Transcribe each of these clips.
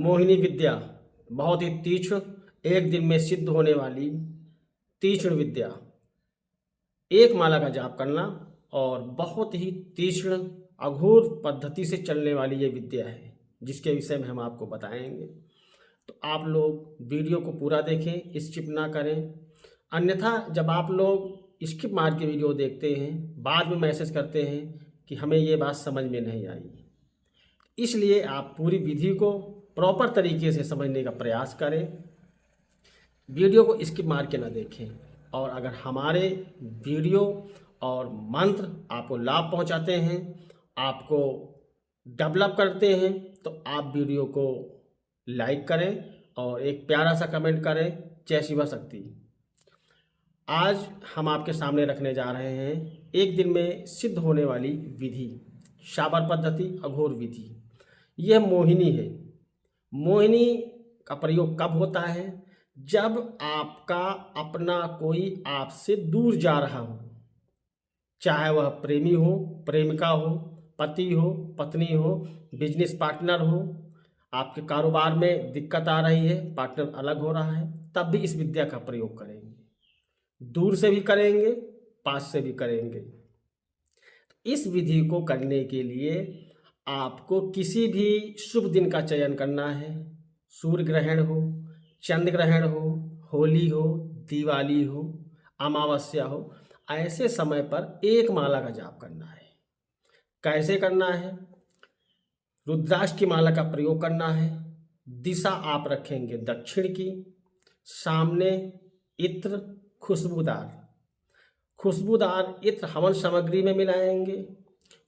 मोहिनी विद्या बहुत ही तीक्ष्ण, एक दिन में सिद्ध होने वाली तीक्ष्ण विद्या। एक माला का जाप करना और बहुत ही तीक्ष्ण अघोर पद्धति से चलने वाली ये विद्या है, जिसके विषय में हम आपको बताएंगे। तो आप लोग वीडियो को पूरा देखें, स्किप ना करें। अन्यथा जब आप लोग स्किप मार के वीडियो देखते हैं, बाद में मैसेज करते हैं कि हमें ये बात समझ में नहीं आई। इसलिए आप पूरी विधि को प्रॉपर तरीके से समझने का प्रयास करें, वीडियो को स्किप मार के ना देखें। और अगर हमारे वीडियो और मंत्र आपको लाभ पहुंचाते हैं, आपको डेवलप करते हैं, तो आप वीडियो को लाइक करें और एक प्यारा सा कमेंट करें, जय शिवा शक्ति। आज हम आपके सामने रखने जा रहे हैं एक दिन में सिद्ध होने वाली विधि, शाबर पद्धति, अघोर विधि। यह मोहिनी है। मोहिनी का प्रयोग कब होता है? जब आपका अपना कोई आपसे दूर जा रहा हो, चाहे वह प्रेमी हो, प्रेमिका हो, पति हो, पत्नी हो, बिजनेस पार्टनर हो, आपके कारोबार में दिक्कत आ रही है, पार्टनर अलग हो रहा है, तब भी इस विद्या का प्रयोग करेंगे। दूर से भी करेंगे, पास से भी करेंगे। इस विधि को करने के लिए आपको किसी भी शुभ दिन का चयन करना है। सूर्य ग्रहण हो, चंद्र ग्रहण हो, होली हो, दिवाली हो, अमावस्या हो, ऐसे समय पर एक माला का जाप करना है। कैसे करना है? रुद्राक्ष की माला का प्रयोग करना है। दिशा आप रखेंगे दक्षिण की, सामने इत्र खुशबूदार इत्र हवन सामग्री में मिलाएंगे,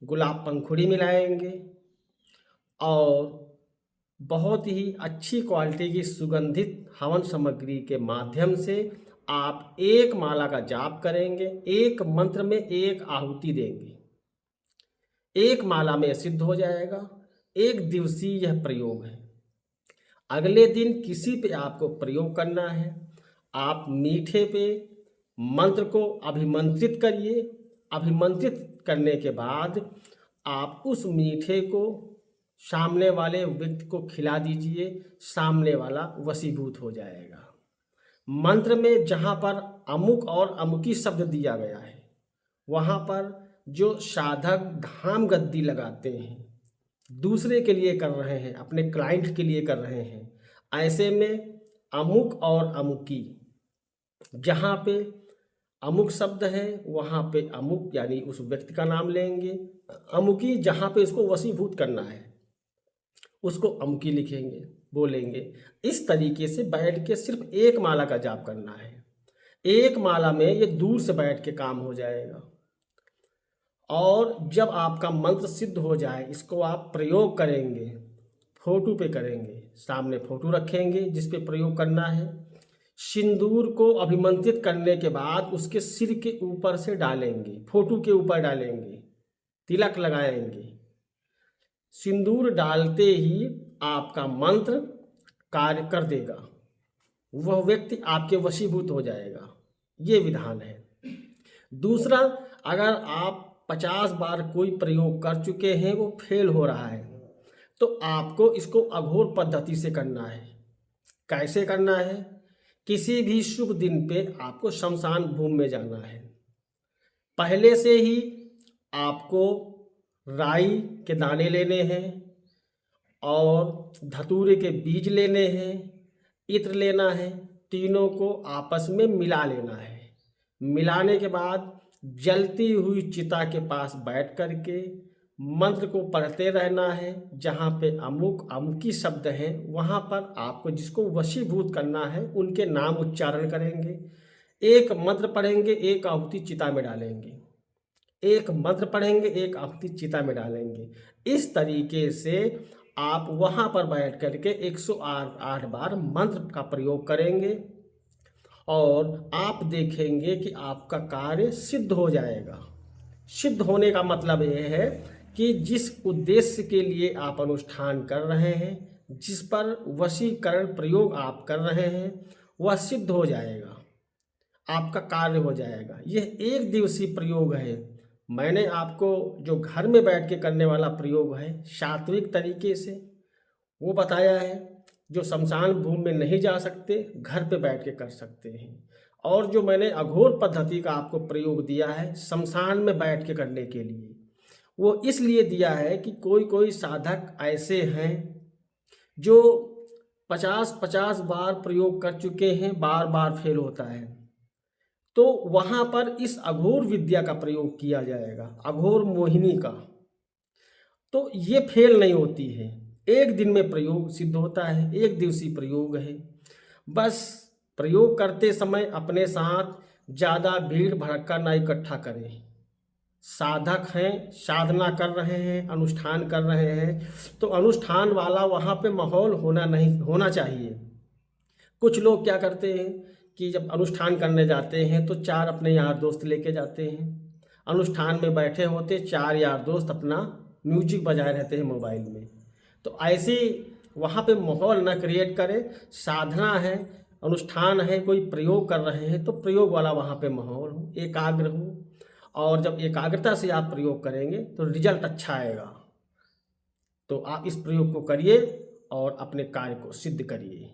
गुलाब पंखुड़ी मिलाएंगे और बहुत ही अच्छी क्वालिटी की सुगंधित हवन सामग्री के माध्यम से आप एक माला का जाप करेंगे। एक मंत्र में एक आहुति देंगे, एक माला में सिद्ध हो जाएगा। एक दिवसीय यह प्रयोग है। अगले दिन किसी पे आपको प्रयोग करना है। आप मीठे पे मंत्र को अभिमंत्रित करिए। अभिमंत्रित करने के बाद आप उस मीठे को सामने वाले व्यक्ति को खिला दीजिए। सामने वाला वशीभूत हो जाएगा। मंत्र में जहाँ पर अमुक और अमुकी शब्द दिया गया है, वहाँ पर जो साधक धाम गद्दी लगाते हैं, दूसरे के लिए कर रहे हैं, अपने क्लाइंट के लिए कर रहे हैं, ऐसे में अमुक और अमुकी, जहाँ पे अमुक शब्द है वहाँ पे अमुक यानी उस व्यक्ति का नाम लेंगे। अमुकी जहाँ पे इसको वशीभूत करना है, उसको अमुकी लिखेंगे, बोलेंगे। इस तरीके से बैठ के सिर्फ एक माला का जाप करना है। एक माला में ये दूर से बैठ के काम हो जाएगा। और जब आपका मंत्र सिद्ध हो जाए, इसको आप प्रयोग करेंगे, फोटो पे करेंगे, सामने फोटो रखेंगे जिस पे प्रयोग करना है। सिंदूर को अभिमंत्रित करने के बाद उसके सिर के ऊपर से डालेंगे, फोटो के ऊपर डालेंगे, तिलक लगाएंगे। सिंदूर डालते ही आपका मंत्र कार्य कर देगा, वह व्यक्ति आपके वशीभूत हो जाएगा। ये विधान है। दूसरा, अगर आप 50 बार कोई प्रयोग कर चुके हैं, वो फेल हो रहा है, तो आपको इसको अघोर पद्धति से करना है। कैसे करना है? किसी भी शुभ दिन पे आपको शमशान भूमि में जाना है। पहले से ही आपको राई के दाने लेने हैं और धतूरे के बीज लेने हैं, इत्र लेना है। तीनों को आपस में मिला लेना है। मिलाने के बाद जलती हुई चिता के पास बैठ करके मंत्र को पढ़ते रहना है। जहाँ पे अमुक अमुकी शब्द हैं, वहाँ पर आपको जिसको वशीभूत करना है उनके नाम उच्चारण करेंगे। एक मंत्र पढ़ेंगे, एक आहुति चिता में डालेंगे। एक मंत्र पढ़ेंगे, एक आहुति चिता में डालेंगे। इस तरीके से आप वहाँ पर बैठ करके 108 बार मंत्र का प्रयोग करेंगे और आप देखेंगे कि आपका कार्य सिद्ध हो जाएगा। सिद्ध होने का मतलब यह है कि जिस उद्देश्य के लिए आप अनुष्ठान कर रहे हैं, जिस पर वशीकरण प्रयोग आप कर रहे हैं, वह सिद्ध हो जाएगा, आपका कार्य हो जाएगा। यह एक दिवसीय प्रयोग है। मैंने आपको जो घर में बैठ के करने वाला प्रयोग है सात्विक तरीके से वो बताया है। जो शमशान भूमि में नहीं जा सकते, घर पे बैठ के कर सकते हैं। और जो मैंने अघोर पद्धति का आपको प्रयोग दिया है शमशान में बैठ के करने के लिए, वो इसलिए दिया है कि कोई कोई साधक ऐसे हैं जो 50-50 बार प्रयोग कर चुके हैं, बार बार फेल होता है, तो वहाँ पर इस अघोर विद्या का प्रयोग किया जाएगा, अघोर मोहिनी का। तो ये फेल नहीं होती है, एक दिन में प्रयोग सिद्ध होता है, एक दिवसीय प्रयोग है। बस प्रयोग करते समय अपने साथ ज़्यादा भीड़ भड़क्का ना इकट्ठा करें। साधक हैं, साधना कर रहे हैं, अनुष्ठान कर रहे हैं, तो अनुष्ठान वाला वहाँ पे माहौल होना चाहिए। कुछ लोग क्या करते हैं कि जब अनुष्ठान करने जाते हैं तो 4 अपने यार दोस्त लेके जाते हैं, अनुष्ठान में बैठे होते 4 यार दोस्त अपना म्यूजिक बजाए रहते हैं मोबाइल में। तो ऐसे वहाँ पे माहौल ना क्रिएट करें। साधना है, अनुष्ठान है, कोई प्रयोग कर रहे हैं तो प्रयोग वाला वहाँ पे माहौल हो, एकाग्र हो। और जब एकाग्रता से आप प्रयोग करेंगे तो रिजल्ट अच्छा आएगा। तो आप इस प्रयोग को करिए और अपने कार्य को सिद्ध करिए।